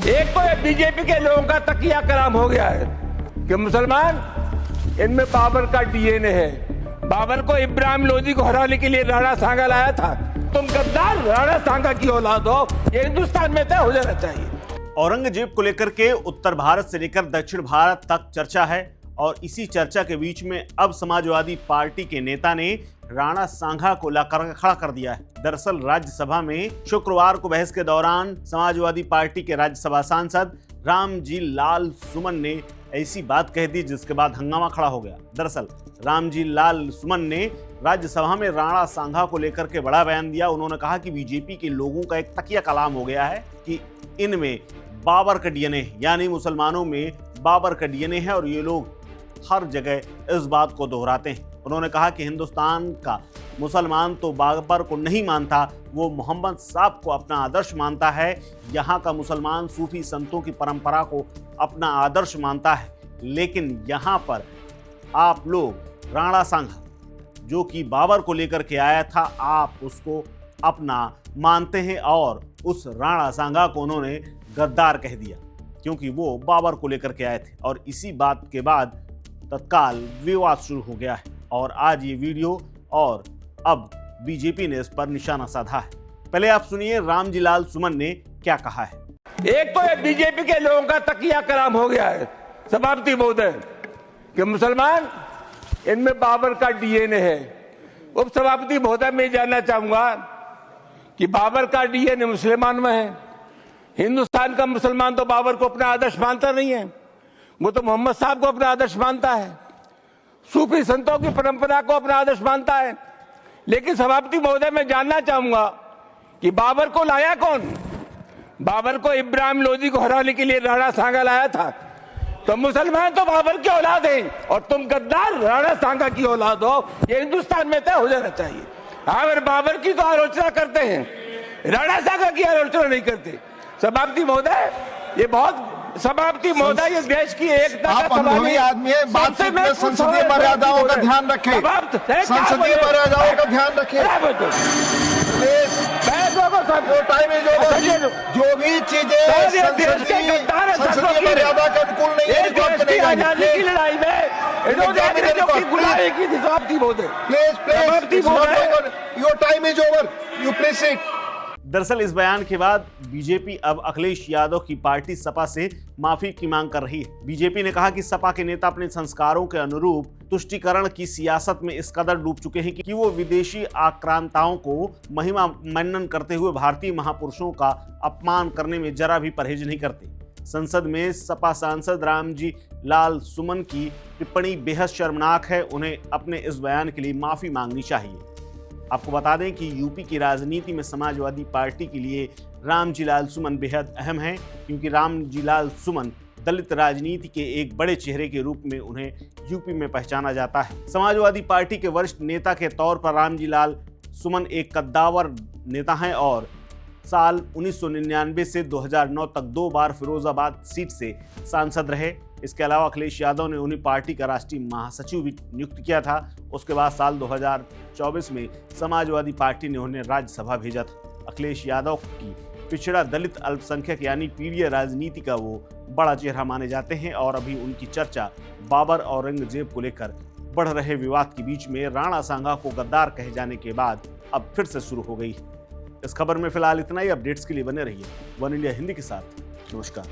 एक तो बीजेपी के लोगों का तकिया कलाम हो गया है कि मुसलमान इनमें बाबर का डीएनए है। बाबर को इब्राहिम लोदी को हराने के लिए राणा सांगा लाया था। तुम गद्दार राणा सांगा की औलाद हो, ये हिंदुस्तान में तय हो जाना चाहिए। औरंगजेब को लेकर के उत्तर भारत से लेकर दक्षिण भारत तक चर्चा है और इसी चर्चा के बीच में अब समाजवादी पार्टी के नेता ने राणा सांगा को लाकर खड़ा कर दिया है। दरअसल राज्यसभा में शुक्रवार को बहस के दौरान समाजवादी पार्टी के राज्यसभा सांसद रामजी लाल सुमन ने ऐसी बात कह दी जिसके बाद हंगामा खड़ा हो गया। दरअसल रामजी लाल सुमन ने राज्यसभा में राणा सांगा को लेकर के बड़ा बयान दिया। उन्होंने कहा कि बीजेपी के लोगों का एक तकिया कलाम हो गया है कि इनमें बाबर का डीएनए यानी मुसलमानों में बाबर का डीएनए है और ये लोग हर जगह इस बात को दोहराते हैं। उन्होंने कहा कि हिंदुस्तान का मुसलमान तो बाबर को नहीं मानता, वो मोहम्मद साहब को अपना आदर्श मानता है। यहाँ का मुसलमान सूफी संतों की परंपरा को अपना आदर्श मानता है, लेकिन यहाँ पर आप लोग राणा सांगा जो कि बाबर को लेकर के आया था, आप उसको अपना मानते हैं और उस राणा सांगा को उन्होंने गद्दार कह दिया क्योंकि वो बाबर को लेकर के आए थे। और इसी बात के बाद तत्काल विवाद शुरू हो गया है और आज ये वीडियो और अब बीजेपी ने इस पर निशाना साधा है। पहले आप सुनिए रामजी लाल सुमन ने क्या कहा है। एक तो बीजेपी के लोगों का तकिया कलाम हो गया है सभापति महोदय कि मुसलमान इनमें बाबर का डीएनए है। उप सभापति महोदय मैं जानना चाहूंगा कि बाबर का डीएनए मुसलमान में है। हिंदुस्तान का मुसलमान तो बाबर को अपना आदर्श मानता नहीं है, वो तो मोहम्मद साहब को अपना आदर्श मानता है, सूफी संतों की परंपरा को अपना आदर्श मानता है। लेकिन सभापति महोदय मैं जानना चाहूंगा कि बाबर को लाया कौन? बाबर को इब्राहिम लोदी को हराने के लिए राणा सांगा लाया था। तो मुसलमान तो बाबर की औलाद है और तुम गद्दार राणा सांगा की औलाद हो, ये हिंदुस्तान में तय हो जाना चाहिए। अगर बाबर की तो आलोचना करते हैं, राणा सांगा की आलोचना नहीं करते। सभापति महोदय ये बहुत सभापति महोदय ये देश की एकता आप अनुभवी आदमी है, बातचीत में संसदीय मर्यादाओं का ध्यान रखें। संसदीय मर्यादाओं का ध्यान रखें। Time is over. जो भी चीजें संसदीय मर्यादा के अनुकूल नहीं है, आजादी की लड़ाई में गुलामी की थी सभापति महोदय। Please your time is over, you please sit. दरअसल इस बयान के बाद बीजेपी अब अखिलेश यादव की पार्टी सपा से माफी की मांग कर रही है। बीजेपी ने कहा कि सपा के नेता अपने संस्कारों के अनुरूप तुष्टीकरण की सियासत में इस कदर डूब चुके हैं कि वो विदेशी आक्रांताओं को महिमा मनन करते हुए भारतीय महापुरुषों का अपमान करने में जरा भी परहेज नहीं करते। संसद में सपा सांसद रामजी लाल सुमन की टिप्पणी बेहद शर्मनाक है। उन्हें अपने इस बयान के लिए माफी मांगनी चाहिए। आपको बता दें कि यूपी की राजनीति में समाजवादी पार्टी के लिए रामजी लाल सुमन बेहद अहम हैं क्योंकि रामजी लाल सुमन दलित राजनीति के एक बड़े चेहरे के रूप में उन्हें यूपी में पहचाना जाता है। समाजवादी पार्टी के वरिष्ठ नेता के तौर पर रामजी लाल सुमन एक कद्दावर नेता हैं और साल 1999 से 2009 तक 2 बार फिरोजाबाद सीट से सांसद रहे। इसके अलावा अखिलेश यादव ने उन्हें पार्टी का राष्ट्रीय महासचिव भी नियुक्त किया था। उसके बाद साल 2024 में समाजवादी पार्टी ने उन्हें राज्यसभा भेजा था। अखिलेश यादव की पिछड़ा दलित अल्पसंख्यक यानी पीढ़ीय राजनीति का वो बड़ा चेहरा माने जाते हैं और अभी उनकी चर्चा बाबर और औरंगजेब को लेकर बढ़ रहे विवाद के बीच में राणा सांगा को गद्दार कहे जाने के बाद अब फिर से शुरू हो गई। इस खबर में फिलहाल इतना ही। अपडेट्स के लिए बने रहिए वन इंडिया हिंदी के साथ। नमस्कार।